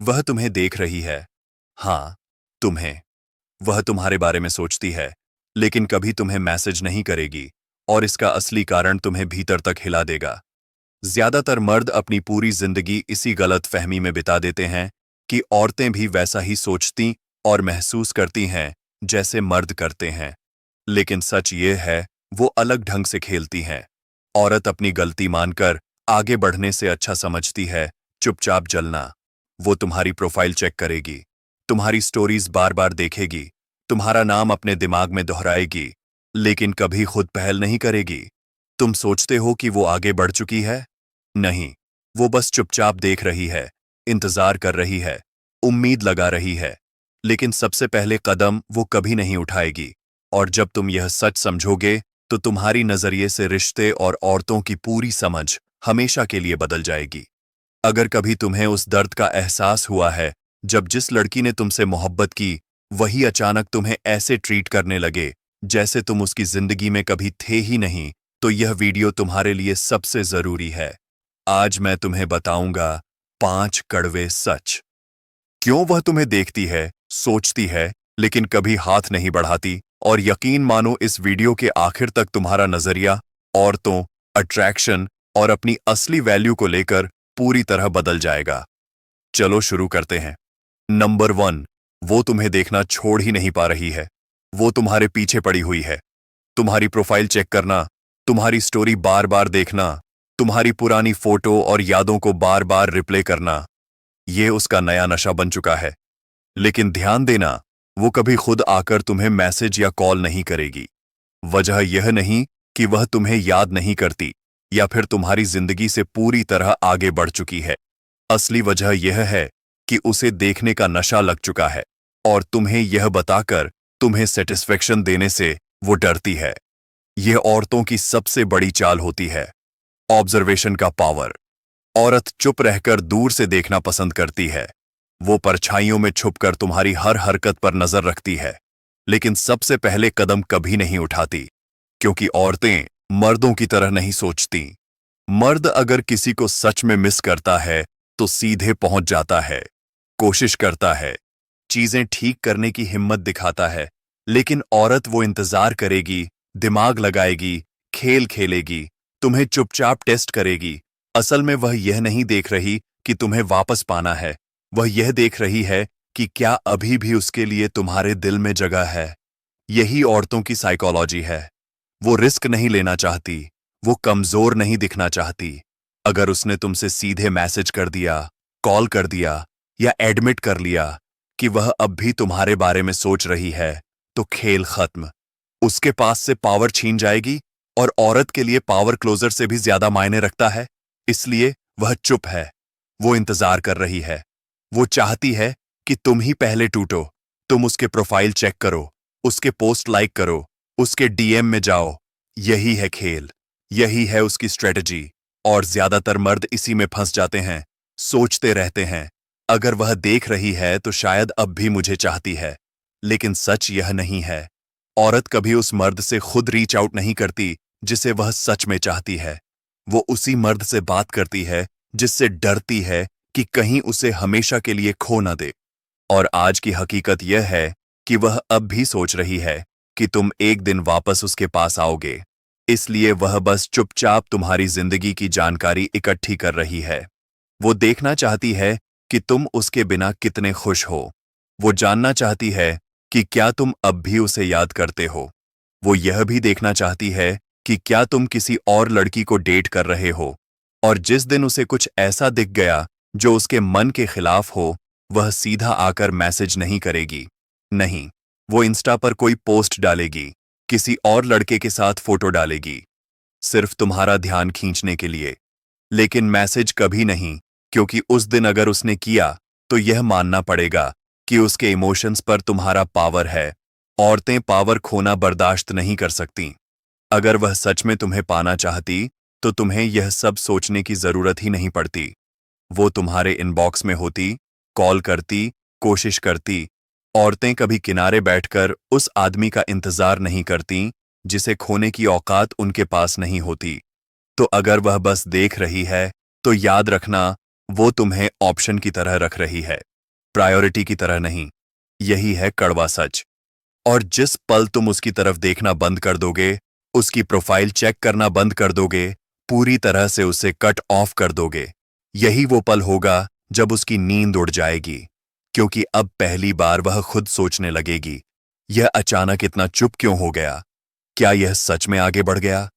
वह तुम्हें देख रही है। हाँ, तुम्हें। वह तुम्हारे बारे में सोचती है, लेकिन कभी तुम्हें मैसेज नहीं करेगी, और इसका असली कारण तुम्हें भीतर तक हिला देगा। ज्यादातर मर्द अपनी पूरी जिंदगी इसी गलत फहमी में बिता देते हैं कि औरतें भी वैसा ही सोचती और महसूस करती हैं जैसे मर्द करते हैं। लेकिन सच ये है, वो अलग ढंग से खेलती हैं। औरत अपनी गलती मानकर आगे बढ़ने से अच्छा समझती है चुपचाप जलना। वो तुम्हारी प्रोफाइल चेक करेगी, तुम्हारी स्टोरीज बार बार देखेगी, तुम्हारा नाम अपने दिमाग में दोहराएगी, लेकिन कभी खुद पहल नहीं करेगी। तुम सोचते हो कि वो आगे बढ़ चुकी है? नहीं, वो बस चुपचाप देख रही है, इंतजार कर रही है, उम्मीद लगा रही है। लेकिन सबसे पहले कदम वो कभी नहीं उठाएगी। और जब तुम यह सच समझोगे, तो तुम्हारी नजरिए से रिश्ते और औरतों की पूरी समझ हमेशा के लिए बदल जाएगी। अगर कभी तुम्हें उस दर्द का एहसास हुआ है जब जिस लड़की ने तुमसे मोहब्बत की, वही अचानक तुम्हें ऐसे ट्रीट करने लगे जैसे तुम उसकी जिंदगी में कभी थे ही नहीं, तो यह वीडियो तुम्हारे लिए सबसे जरूरी है। आज मैं तुम्हें बताऊंगा 5 कड़वे सच। क्यों वह तुम्हें देखती है, सोचती है, लेकिन कभी हाथ नहीं बढ़ाती। और यकीन मानो, इस वीडियो के आखिर तक तुम्हारा नजरिया औरतों, अट्रैक्शन और अपनी असली वैल्यू को लेकर पूरी तरह बदल जाएगा। चलो शुरू करते हैं। नंबर 1, वो तुम्हें देखना छोड़ ही नहीं पा रही है। वो तुम्हारे पीछे पड़ी हुई है। तुम्हारी प्रोफाइल चेक करना, तुम्हारी स्टोरी बार बार देखना, तुम्हारी पुरानी फोटो और यादों को बार बार रिप्ले करना, ये उसका नया नशा बन चुका है। लेकिन ध्यान देना, वो कभी खुद आकर तुम्हें मैसेज या कॉल नहीं करेगी। वजह यह नहीं कि वह तुम्हें याद नहीं करती या फिर तुम्हारी जिंदगी से पूरी तरह आगे बढ़ चुकी है। असली वजह यह है कि उसे देखने का नशा लग चुका है, और तुम्हें यह बताकर तुम्हें सेटिस्फेक्शन देने से वो डरती है। यह औरतों की सबसे बड़ी चाल होती है, ऑब्जर्वेशन का पावर। औरत चुप रहकर दूर से देखना पसंद करती है। वो परछाइयों में छुपकर तुम्हारी हर हरकत पर नजर रखती है, लेकिन सबसे पहले कदम कभी नहीं उठाती, क्योंकि औरतें मर्दों की तरह नहीं सोचती। मर्द अगर किसी को सच में मिस करता है तो सीधे पहुंच जाता है, कोशिश करता है, चीजें ठीक करने की हिम्मत दिखाता है। लेकिन औरत वो इंतजार करेगी, दिमाग लगाएगी, खेल खेलेगी, तुम्हें चुपचाप टेस्ट करेगी। असल में वह यह नहीं देख रही कि तुम्हें वापस पाना है, वह यह देख रही है कि क्या अभी भी उसके लिए तुम्हारे दिल में जगह है। यही औरतों की साइकोलॉजी है। वो रिस्क नहीं लेना चाहती, वो कमजोर नहीं दिखना चाहती। अगर उसने तुमसे सीधे मैसेज कर दिया, कॉल कर दिया या एडमिट कर लिया कि वह अब भी तुम्हारे बारे में सोच रही है, तो खेल खत्म। उसके पास से पावर छीन जाएगी, और औरत के लिए पावर क्लोजर से भी ज्यादा मायने रखता है। इसलिए वह चुप है, वो इंतजार कर रही है। वो चाहती है कि तुम ही पहले टूटो। तुम उसके प्रोफाइल चेक करो, उसके पोस्ट लाइक करो, उसके डीएम में जाओ। यही है खेल, यही है उसकी स्ट्रेटजी। और ज्यादातर मर्द इसी में फंस जाते हैं, सोचते रहते हैं, अगर वह देख रही है तो शायद अब भी मुझे चाहती है। लेकिन सच यह नहीं है। औरत कभी उस मर्द से खुद रीच आउट नहीं करती जिसे वह सच में चाहती है। वो उसी मर्द से बात करती है जिससे डरती है कि कहीं उसे हमेशा के लिए खो न दे। और आज की हकीकत यह है कि वह अब भी सोच रही है कि तुम एक दिन वापस उसके पास आओगे। इसलिए वह बस चुपचाप तुम्हारी जिंदगी की जानकारी इकट्ठी कर रही है। वो देखना चाहती है कि तुम उसके बिना कितने खुश हो। वो जानना चाहती है कि क्या तुम अब भी उसे याद करते हो। वो यह भी देखना चाहती है कि क्या तुम किसी और लड़की को डेट कर रहे हो। और जिस दिन उसे कुछ ऐसा दिख गया जो उसके मन के खिलाफ हो, वह सीधा आकर मैसेज नहीं करेगी। नहीं, वो इंस्टा पर कोई पोस्ट डालेगी, किसी और लड़के के साथ फोटो डालेगी, सिर्फ तुम्हारा ध्यान खींचने के लिए। लेकिन मैसेज कभी नहीं, क्योंकि उस दिन अगर उसने किया तो यह मानना पड़ेगा कि उसके इमोशंस पर तुम्हारा पावर है। औरतें पावर खोना बर्दाश्त नहीं कर सकती। अगर वह सच में तुम्हें पाना चाहती तो तुम्हें यह सब सोचने की जरूरत ही नहीं पड़ती। वो तुम्हारे इनबॉक्स में होती, कॉल करती, कोशिश करती। औरतें कभी किनारे बैठकर उस आदमी का इंतजार नहीं करती जिसे खोने की औकात उनके पास नहीं होती। तो अगर वह बस देख रही है, तो याद रखना, वो तुम्हें ऑप्शन की तरह रख रही है। प्रायोरिटी की तरह नहीं। यही है कड़वा सच। और जिस पल तुम उसकी तरफ देखना बंद कर दोगे, उसकी प्रोफाइल चेक करना बंद कर दोगे, पूरी तरह से उसे कट ऑफ कर दोगे, यही वो पल होगा जब उसकी नींद उड़ जाएगी। क्योंकि अब पहली बार वह खुद सोचने लगेगी, यह अचानक इतना चुप क्यों हो गया? क्या यह सच में आगे बढ़ गया?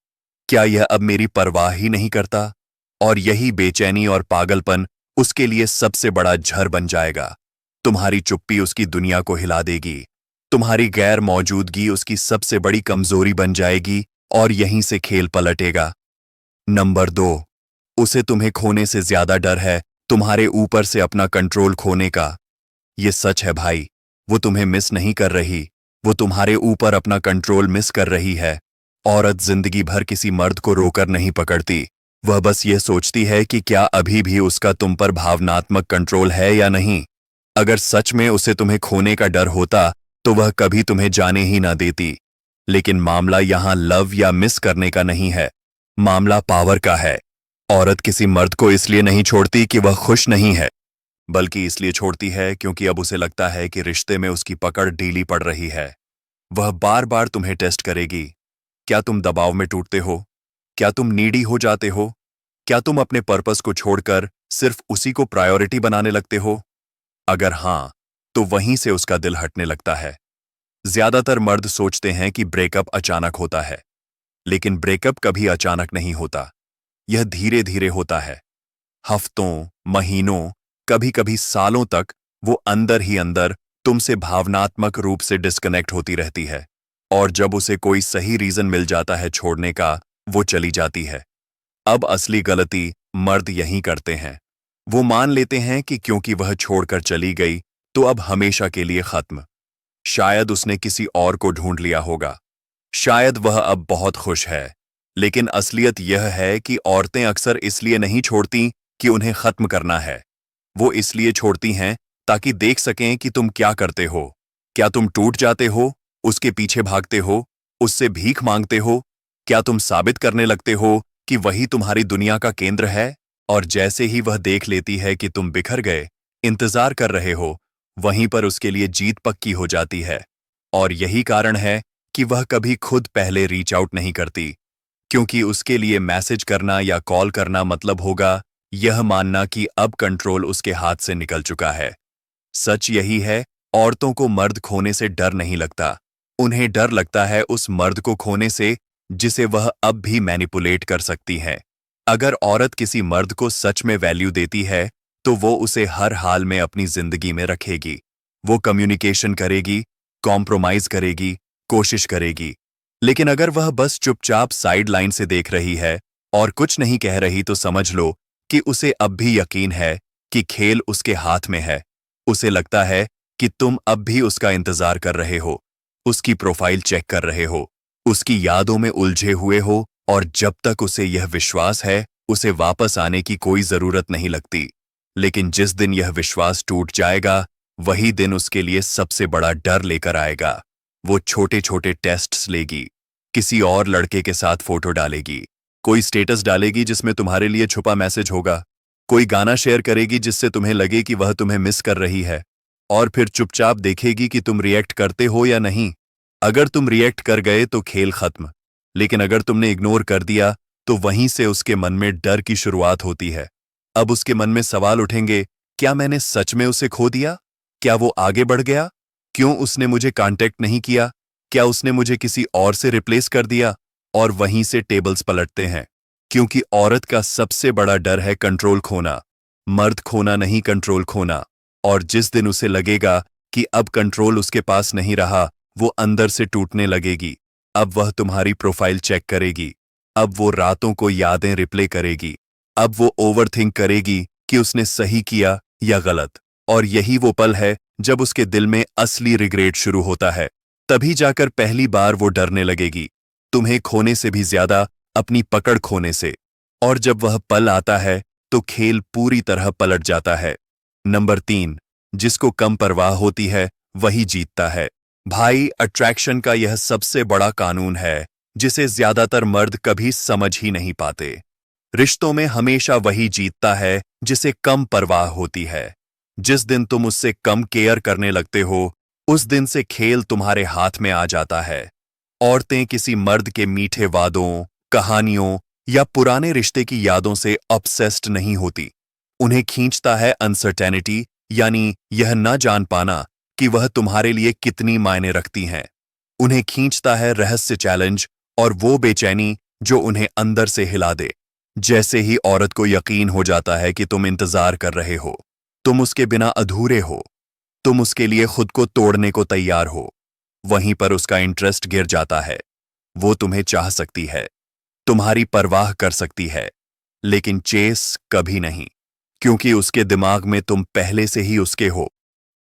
क्या यह अब मेरी परवाह ही नहीं करता? और यही बेचैनी और पागलपन उसके लिए सबसे बड़ा झर बन जाएगा। तुम्हारी चुप्पी उसकी दुनिया को हिला देगी। तुम्हारी गैर मौजूदगी उसकी सबसे बड़ी कमजोरी बन जाएगी और यहीं से खेल पलटेगा। नंबर 2, उसे तुम्हें खोने से ज्यादा डर है तुम्हारे ऊपर से अपना कंट्रोल खोने का। ये सच है भाई, वो तुम्हें मिस नहीं कर रही, वो तुम्हारे ऊपर अपना कंट्रोल मिस कर रही है। औरत जिंदगी भर किसी मर्द को रोकर नहीं पकड़ती, वह बस ये सोचती है कि क्या अभी भी उसका तुम पर भावनात्मक कंट्रोल है या नहीं। अगर सच में उसे तुम्हें खोने का डर होता तो वह कभी तुम्हें जाने ही ना देती। लेकिन मामला यहां लव या मिस करने का नहीं है, मामला पावर का है। औरत किसी मर्द को इसलिए नहीं छोड़ती कि वह खुश नहीं है, बल्कि इसलिए छोड़ती है क्योंकि अब उसे लगता है कि रिश्ते में उसकी पकड़ ढीली पड़ रही है। वह बार बार तुम्हें टेस्ट करेगी। क्या तुम दबाव में टूटते हो? क्या तुम नीडी हो जाते हो? क्या तुम अपने पर्पस को छोड़कर सिर्फ उसी को प्रायोरिटी बनाने लगते हो? अगर हां, तो वहीं से उसका दिल हटने लगता है। ज्यादातर मर्द सोचते हैं कि ब्रेकअप अचानक होता है, लेकिन ब्रेकअप कभी अचानक नहीं होता। यह धीरे धीरे होता है। हफ्तों, महीनों, कभी कभी सालों तक वो अंदर ही अंदर तुमसे भावनात्मक रूप से डिस्कनेक्ट होती रहती है। और जब उसे कोई सही रीजन मिल जाता है छोड़ने का, वो चली जाती है। अब असली गलती मर्द यही करते हैं। वो मान लेते हैं कि क्योंकि वह छोड़कर चली गई तो अब हमेशा के लिए खत्म। शायद उसने किसी और को ढूंढ लिया होगा, शायद वह अब बहुत खुश है। लेकिन असलियत यह है कि औरतें अक्सर इसलिए नहीं छोड़ती कि उन्हें खत्म करना है। वो इसलिए छोड़ती हैं ताकि देख सकें कि तुम क्या करते हो। क्या तुम टूट जाते हो, उसके पीछे भागते हो, उससे भीख मांगते हो? क्या तुम साबित करने लगते हो कि वही तुम्हारी दुनिया का केंद्र है? और जैसे ही वह देख लेती है कि तुम बिखर गए, इंतजार कर रहे हो, वहीं पर उसके लिए जीत पक्की हो जाती है। और यही कारण है कि वह कभी खुद पहले रीच आउट नहीं करती, क्योंकि उसके लिए मैसेज करना या कॉल करना मतलब होगा यह मानना कि अब कंट्रोल उसके हाथ से निकल चुका है। सच यही है, औरतों को मर्द खोने से डर नहीं लगता, उन्हें डर लगता है उस मर्द को खोने से जिसे वह अब भी मैनिपुलेट कर सकती हैं। अगर औरत किसी मर्द को सच में वैल्यू देती है तो वो उसे हर हाल में अपनी जिंदगी में रखेगी। वो कम्युनिकेशन करेगी, कॉम्प्रोमाइज करेगी, कोशिश करेगी। लेकिन अगर वह बस चुपचाप साइड लाइन से देख रही है और कुछ नहीं कह रही तो समझ लो कि उसे अब भी यकीन है कि खेल उसके हाथ में है। उसे लगता है कि तुम अब भी उसका इंतजार कर रहे हो, उसकी प्रोफाइल चेक कर रहे हो, उसकी यादों में उलझे हुए हो, और जब तक उसे यह विश्वास है उसे वापस आने की कोई जरूरत नहीं लगती। लेकिन जिस दिन यह विश्वास टूट जाएगा, वही दिन उसके लिए सबसे बड़ा डर लेकर आएगा। वो छोटे छोटे टेस्ट्स लेगी, किसी और लड़के के साथ फोटो डालेगी, कोई स्टेटस डालेगी जिसमें तुम्हारे लिए छुपा मैसेज होगा, कोई गाना शेयर करेगी जिससे तुम्हें लगे कि वह तुम्हें मिस कर रही है, और फिर चुपचाप देखेगी कि तुम रिएक्ट करते हो या नहीं। अगर तुम रिएक्ट कर गए तो खेल खत्म, लेकिन अगर तुमने इग्नोर कर दिया तो वहीं से उसके मन में डर की शुरुआत होती है। अब उसके मन में सवाल उठेंगे, क्या मैंने सच में उसे खो दिया? क्या वो आगे बढ़ गया? क्यों उसने मुझे कांटेक्ट नहीं किया? क्या उसने मुझे किसी और से रिप्लेस कर दिया? और वहीं से टेबल्स पलटते हैं, क्योंकि औरत का सबसे बड़ा डर है कंट्रोल खोना, मर्द खोना नहीं, कंट्रोल खोना। और जिस दिन उसे लगेगा कि अब कंट्रोल उसके पास नहीं रहा, वो अंदर से टूटने लगेगी। अब वह तुम्हारी प्रोफाइल चेक करेगी, अब वो रातों को यादें रिप्ले करेगी, अब वो ओवरथिंक करेगी कि उसने सही किया या गलत। और यही वो पल है जब उसके दिल में असली रिग्रेट शुरू होता है। तभी जाकर पहली बार वो डरने लगेगी, तुम्हें खोने से भी ज्यादा अपनी पकड़ खोने से। और जब वह पल आता है तो खेल पूरी तरह पलट जाता है। नंबर 3, जिसको कम परवाह होती है वही जीतता है। भाई, अट्रैक्शन का यह सबसे बड़ा कानून है जिसे ज्यादातर मर्द कभी समझ ही नहीं पाते। रिश्तों में हमेशा वही जीतता है जिसे कम परवाह होती है। जिस दिन तुम उससे कम केयर करने लगते हो, उस दिन से खेल तुम्हारे हाथ में आ जाता है। औरतें किसी मर्द के मीठे वादों, कहानियों या पुराने रिश्ते की यादों से ऑब्सेस्ड नहीं होती। उन्हें खींचता है अनसर्टेनिटी, यानी यह न जान पाना कि वह तुम्हारे लिए कितनी मायने रखती हैं। उन्हें खींचता है रहस्य चैलेंज और वो बेचैनी जो उन्हें अंदर से हिला दे। जैसे ही औरत को यकीन हो जाता है कि तुम इंतजार कर रहे हो, तुम उसके बिना अधूरे हो, तुम उसके लिए खुद को तोड़ने को तैयार हो, वहीं पर उसका इंटरेस्ट गिर जाता है। वो तुम्हें चाह सकती है, तुम्हारी परवाह कर सकती है, लेकिन चेस कभी नहीं, क्योंकि उसके दिमाग में तुम पहले से ही उसके हो।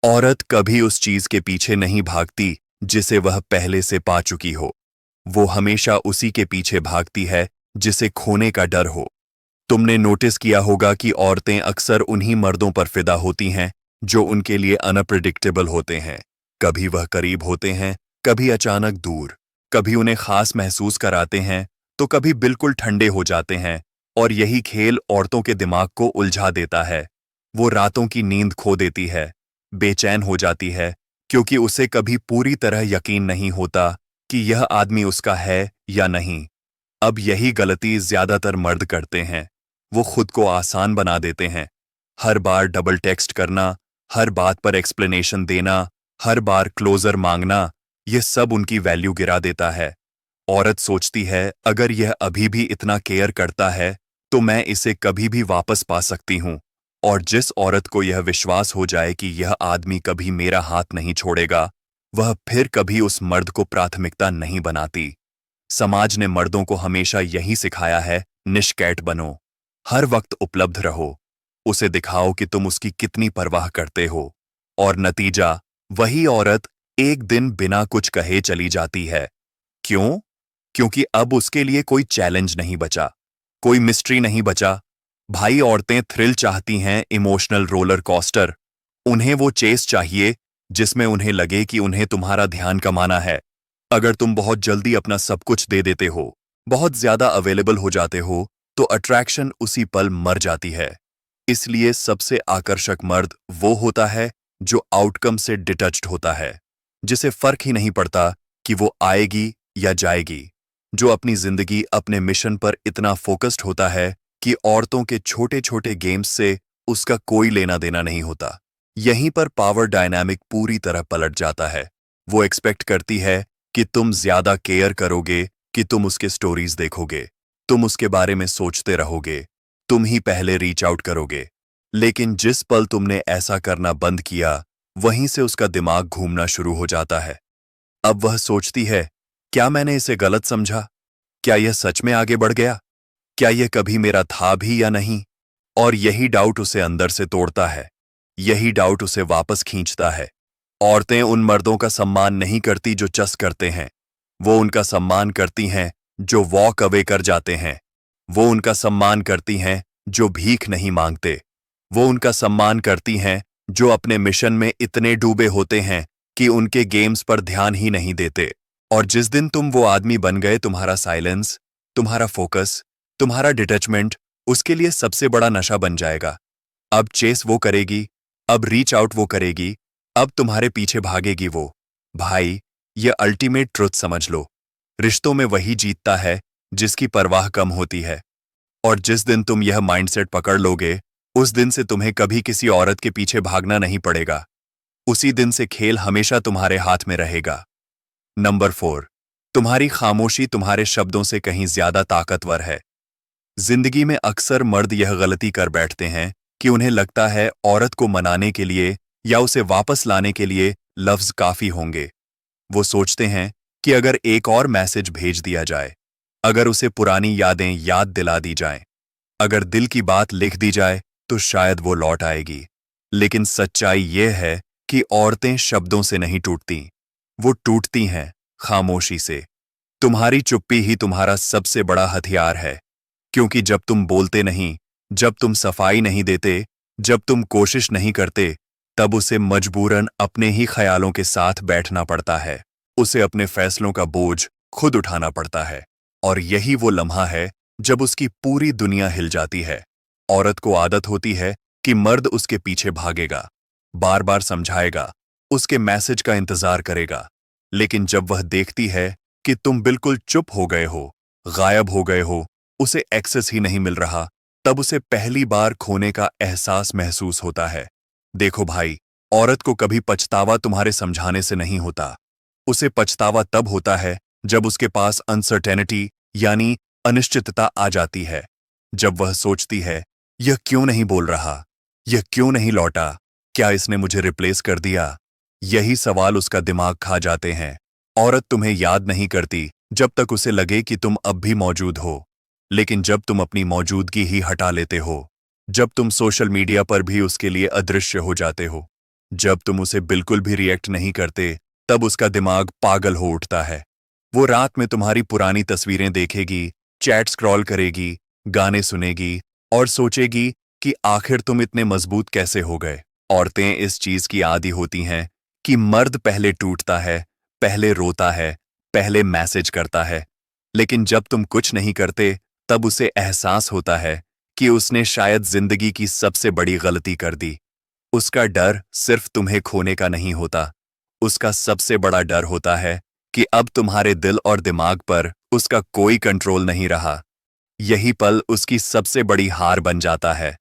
औरत कभी उस चीज के पीछे नहीं भागती जिसे वह पहले से पा चुकी हो। वो हमेशा उसी के पीछे भागती है जिसे खोने का डर हो। तुमने नोटिस किया होगा कि औरतें अक्सर उन्हीं मर्दों पर फिदा होती हैं जो उनके लिए अनप्रिडिक्टेबल होते हैं। कभी वह करीब होते हैं, कभी अचानक दूर, कभी उन्हें खास महसूस कराते हैं, तो कभी बिल्कुल ठंडे हो जाते हैं। और यही खेल औरतों के दिमाग को उलझा देता है। वो रातों की नींद खो देती है, बेचैन हो जाती है, क्योंकि उसे कभी पूरी तरह यकीन नहीं होता कि यह आदमी उसका है या नहीं। अब यही गलती ज्यादातर मर्द करते हैं। वो खुद को आसान बना देते हैं। हर बार डबल टेक्स्ट करना, हर बात पर एक्सप्लेनेशन देना, हर बार क्लोजर मांगना, यह सब उनकी वैल्यू गिरा देता है। औरत सोचती है, अगर यह अभी भी इतना केयर करता है, तो मैं इसे कभी भी वापस पा सकती हूं। और जिस औरत को यह विश्वास हो जाए कि यह आदमी कभी मेरा हाथ नहीं छोड़ेगा, वह फिर कभी उस मर्द को प्राथमिकता नहीं बनाती। समाज ने मर्दों को हमेशा यही सिखाया है, निष्कैट बनो, हर वक्त उपलब्ध रहो, उसे दिखाओ कि तुम उसकी कितनी परवाह करते हो। और नतीजा, वही औरत एक दिन बिना कुछ कहे चली जाती है। क्यों? क्योंकि अब उसके लिए कोई चैलेंज नहीं बचा, कोई मिस्ट्री नहीं बचा। भाई, औरतें थ्रिल चाहती हैं, इमोशनल रोलर कोस्टर। उन्हें वो चेस चाहिए जिसमें उन्हें लगे कि उन्हें तुम्हारा ध्यान कमाना है। अगर तुम बहुत जल्दी अपना सब कुछ दे देते हो, बहुत ज्यादा अवेलेबल हो जाते हो, तो अट्रैक्शन उसी पल मर जाती है। इसलिए सबसे आकर्षक मर्द वो होता है जो आउटकम से डिटच्ड होता है, जिसे फर्क ही नहीं पड़ता कि वो आएगी या जाएगी, जो अपनी जिंदगी, अपने मिशन पर इतना फोकस्ड होता है कि औरतों के छोटे छोटे गेम्स से उसका कोई लेना देना नहीं होता। यहीं पर पावर डायनामिक पूरी तरह पलट जाता है। वो एक्सपेक्ट करती है कि तुम ज्यादा केयर करोगे, कि तुम उसके स्टोरीज देखोगे, तुम उसके बारे में सोचते रहोगे, तुम ही पहले रीच आउट करोगे। लेकिन जिस पल तुमने ऐसा करना बंद किया, वहीं से उसका दिमाग घूमना शुरू हो जाता है। अब वह सोचती है, क्या मैंने इसे गलत समझा? क्या यह सच में आगे बढ़ गया? क्या यह कभी मेरा था भी या नहीं? और यही डाउट उसे अंदर से तोड़ता है। यही डाउट उसे वापस खींचता है। औरतें उन मर्दों का सम्मान नहीं करती जो चस करते हैं। वो उनका सम्मान करती हैं जो वॉक अवे कर जाते हैं। वो उनका सम्मान करती हैं जो भीख नहीं मांगते। वो उनका सम्मान करती हैं जो अपने मिशन में इतने डूबे होते हैं कि उनके गेम्स पर ध्यान ही नहीं देते। और जिस दिन तुम वो आदमी बन गए, तुम्हारा साइलेंस, तुम्हारा फोकस, तुम्हारा डिटैचमेंट उसके लिए सबसे बड़ा नशा बन जाएगा। अब चेस वो करेगी, अब रीच आउट वो करेगी, अब तुम्हारे पीछे भागेगी वो। भाई, ये अल्टीमेट ट्रुथ समझ लो। रिश्तों में वही जीतता है जिसकी परवाह कम होती है। और जिस दिन तुम यह माइंडसेट पकड़ लोगे, उस दिन से तुम्हें कभी किसी औरत के पीछे भागना नहीं पड़ेगा। उसी दिन से खेल हमेशा तुम्हारे हाथ में रहेगा। नंबर 4, तुम्हारी खामोशी तुम्हारे शब्दों से कहीं ज्यादा ताकतवर है। जिंदगी में अक्सर मर्द यह गलती कर बैठते हैं कि उन्हें लगता है औरत को मनाने के लिए या उसे वापस लाने के लिए लफ्ज काफी होंगे। वो सोचते हैं कि अगर एक और मैसेज भेज दिया जाए, अगर उसे पुरानी यादें याद दिला दी जाएं, अगर दिल की बात लिख दी जाए, तो शायद वो लौट आएगी। लेकिन सच्चाई यह है कि औरतें शब्दों से नहीं टूटती, वो टूटती हैं खामोशी से। तुम्हारी चुप्पी ही तुम्हारा सबसे बड़ा हथियार है, क्योंकि जब तुम बोलते नहीं, जब तुम सफाई नहीं देते, जब तुम कोशिश नहीं करते, तब उसे मजबूरन अपने ही ख्यालों के साथ बैठना पड़ता है। उसे अपने फैसलों का बोझ खुद उठाना पड़ता है। और यही वो लम्हा है जब उसकी पूरी दुनिया हिल जाती है। औरत को आदत होती है कि मर्द उसके पीछे भागेगा, बार बार समझाएगा, उसके मैसेज का इंतजार करेगा। लेकिन जब वह देखती है कि तुम बिल्कुल चुप हो गए हो, गायब हो गए हो, उसे एक्सेस ही नहीं मिल रहा, तब उसे पहली बार खोने का एहसास महसूस होता है। देखो भाई, औरत को कभी पछतावा तुम्हारे समझाने से नहीं होता। उसे पछतावा तब होता है जब उसके पास अनसर्टेनिटी यानी अनिश्चितता आ जाती है। जब वह सोचती है, यह क्यों नहीं बोल रहा, यह क्यों नहीं लौटा, क्या इसने मुझे रिप्लेस कर दिया? यही सवाल उसका दिमाग खा जाते हैं। औरत तुम्हें याद नहीं करती जब तक उसे लगे कि तुम अब भी मौजूद हो। लेकिन जब तुम अपनी मौजूदगी ही हटा लेते हो, जब तुम सोशल मीडिया पर भी उसके लिए अदृश्य हो जाते हो, जब तुम उसे बिल्कुल भी रिएक्ट नहीं करते, तब उसका दिमाग पागल हो उठता है। वो रात में तुम्हारी पुरानी तस्वीरें देखेगी, चैट स्क्रॉल करेगी, गाने सुनेगी और सोचेगी कि आखिर तुम इतने मजबूत कैसे हो गए। औरतें इस चीज की आदी होती हैं कि मर्द पहले टूटता है, पहले रोता है, पहले मैसेज करता है। लेकिन जब तुम कुछ नहीं करते, तब उसे एहसास होता है कि उसने शायद जिंदगी की सबसे बड़ी गलती कर दी। उसका डर सिर्फ तुम्हें खोने का नहीं होता, उसका सबसे बड़ा डर होता है कि अब तुम्हारे दिल और दिमाग पर उसका कोई कंट्रोल नहीं रहा। यही पल उसकी सबसे बड़ी हार बन जाता है।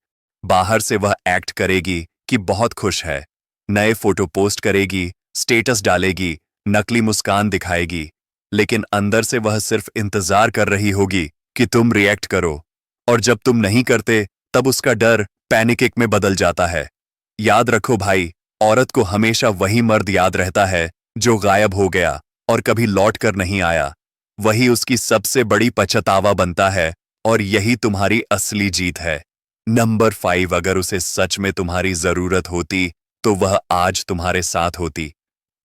बाहर से वह एक्ट करेगी कि बहुत खुश है, नए फोटो पोस्ट करेगी, स्टेटस डालेगी, नकली मुस्कान दिखाएगी, लेकिन अंदर से वह सिर्फ इंतजार कर रही होगी कि तुम रिएक्ट करो। और जब तुम नहीं करते, तब उसका डर पैनिक में बदल जाता है। याद रखो भाई, औरत को हमेशा वही मर्द याद रहता है जो गायब हो गया और कभी लौट कर नहीं आया। वही उसकी सबसे बड़ी पछतावा बनता है और यही तुम्हारी असली जीत है। नंबर 5, अगर उसे सच में तुम्हारी जरूरत होती तो वह आज तुम्हारे साथ होती।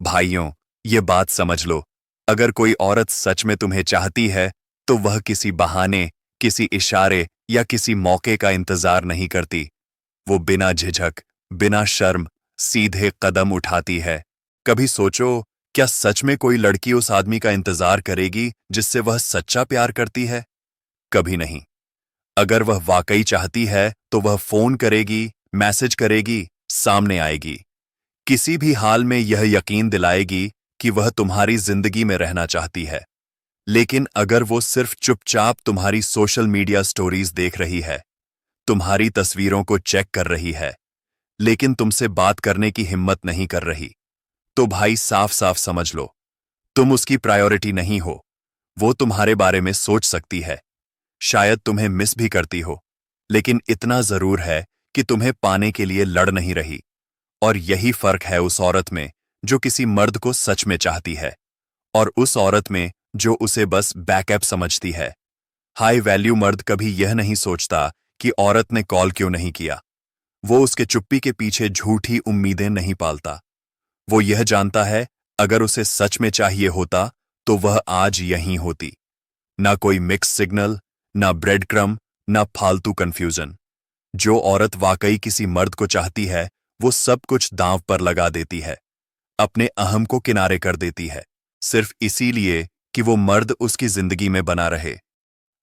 भाइयों, ये बात समझ लो, अगर कोई औरत सच में तुम्हें चाहती है तो वह किसी बहाने, किसी इशारे या किसी मौके का इंतजार नहीं करती। वो बिना झिझक, बिना शर्म सीधे कदम उठाती है। कभी सोचो, क्या सच में कोई लड़की उस आदमी का इंतजार करेगी जिससे वह सच्चा प्यार करती है? कभी नहीं। अगर वह वाकई चाहती है तो वह फोन करेगी, मैसेज करेगी, सामने आएगी। किसी भी हाल में यह यकीन दिलाएगी कि वह तुम्हारी जिंदगी में रहना चाहती है। लेकिन अगर वो सिर्फ चुपचाप तुम्हारी सोशल मीडिया स्टोरीज देख रही है, तुम्हारी तस्वीरों को चेक कर रही है, लेकिन तुमसे बात करने की हिम्मत नहीं कर रही, तो भाई साफ साफ समझ लो, तुम उसकी प्रायोरिटी नहीं हो। वो तुम्हारे बारे में सोच सकती है, शायद तुम्हें मिस भी करती हो, लेकिन इतना जरूर है कि तुम्हें पाने के लिए लड़ नहीं रही। और यही फर्क है उस औरत में जो किसी मर्द को सच में चाहती है, और उस औरत में जो उसे बस बैकअप समझती है। हाई वैल्यू मर्द कभी यह नहीं सोचता कि औरत ने कॉल क्यों नहीं किया। वो उसके चुप्पी के पीछे झूठी उम्मीदें नहीं पालता। वो यह जानता है, अगर उसे सच में चाहिए होता तो वह आज यहीं होती। ना कोई मिक्स सिग्नल, ना ब्रेड क्रम, ना फालतू कंफ्यूजन। जो औरत वाकई किसी मर्द को चाहती है, वो सब कुछ दांव पर लगा देती है, अपने अहम को किनारे कर देती है, सिर्फ इसीलिए कि वो मर्द उसकी जिंदगी में बना रहे।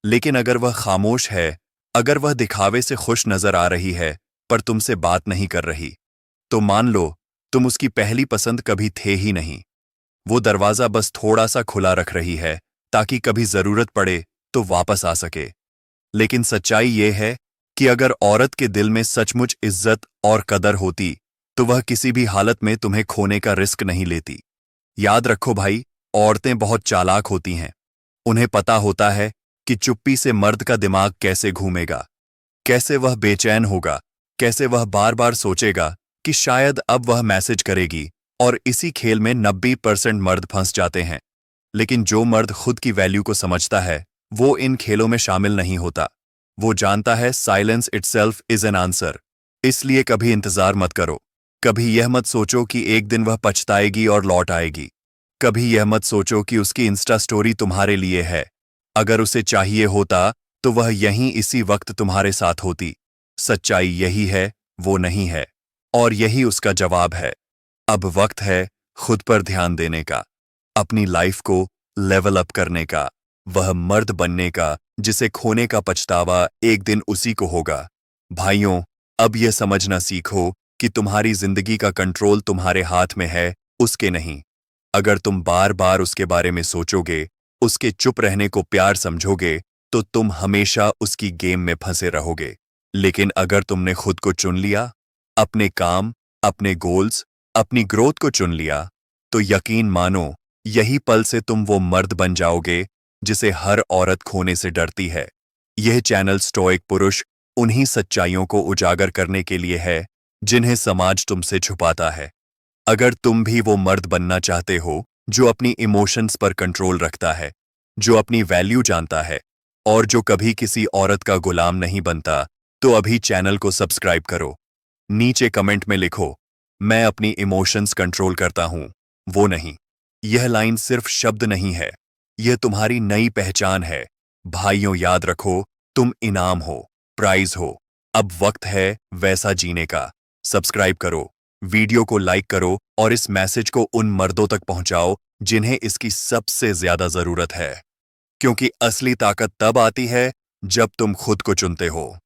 लेकिन अगर वह खामोश है, अगर वह दिखावे से खुश नजर आ रही है पर तुमसे बात नहीं कर रही, तो मान लो तुम उसकी पहली पसंद कभी थे ही नहीं। वो दरवाजा बस थोड़ा सा खुला रख रही है ताकि कभी जरूरत पड़े तो वापस आ सके। लेकिन सच्चाई ये है कि अगर औरत के दिल में सचमुच इज्जत और कदर होती तो वह किसी भी हालत में तुम्हें खोने का रिस्क नहीं लेती। याद रखो भाई, औरतें बहुत चालाक होती हैं। उन्हें पता होता है कि चुप्पी से मर्द का दिमाग कैसे घूमेगा, कैसे वह बेचैन होगा, कैसे वह बार बार सोचेगा कि शायद अब वह मैसेज करेगी, और इसी खेल में 90% मर्द फंस जाते हैं। लेकिन जो मर्द खुद की वैल्यू को समझता है, वो इन खेलों में शामिल नहीं होता। वो जानता है silence itself is an answer. इसलिए कभी इंतजार मत करो। कभी यह मत सोचो कि एक दिन वह पछताएगी और लौट आएगी। कभी यह मत सोचो कि उसकी इंस्टा स्टोरी तुम्हारे लिए है। अगर उसे चाहिए होता तो वह यहीं इसी वक्त तुम्हारे साथ होती। सच्चाई यही है, वो नहीं है, और यही उसका जवाब है। अब वक्त है खुद पर ध्यान देने का, अपनी लाइफ को लेवल अप करने का, वह मर्द बनने का जिसे खोने का पछतावा एक दिन उसी को होगा। भाइयों, अब यह समझना सीखो कि तुम्हारी जिंदगी का कंट्रोल तुम्हारे हाथ में है, उसके नहीं। अगर तुम बार बार उसके बारे में सोचोगे, उसके चुप रहने को प्यार समझोगे, तो तुम हमेशा उसकी गेम में फंसे रहोगे। लेकिन अगर तुमने खुद को चुन लिया, अपने काम, अपने गोल्स, अपनी ग्रोथ को चुन लिया, तो यकीन मानो यही पल से तुम वो मर्द बन जाओगे जिसे हर औरत खोने से डरती है। यह चैनल स्टोइक पुरुष उन्हीं सच्चाइयों को उजागर करने के लिए है जिन्हें समाज तुमसे छुपाता है। अगर तुम भी वो मर्द बनना चाहते हो जो अपनी इमोशंस पर कंट्रोल रखता है, जो अपनी वैल्यू जानता है और जो कभी किसी औरत का गुलाम नहीं बनता, तो अभी चैनल को सब्सक्राइब करो। नीचे कमेंट में लिखो, मैं अपनी इमोशंस कंट्रोल करता हूं, वो नहीं। यह लाइन सिर्फ शब्द नहीं है, यह तुम्हारी नई पहचान है। भाइयों, याद रखो, तुम इनाम हो, प्राइज हो। अब वक्त है वैसा जीने का। सब्सक्राइब करो, वीडियो को लाइक करो और इस मैसेज को उन मर्दों तक पहुंचाओ जिन्हें इसकी सबसे ज्यादा जरूरत है। क्योंकि असली ताकत तब आती है जब तुम खुद को चुनते हो।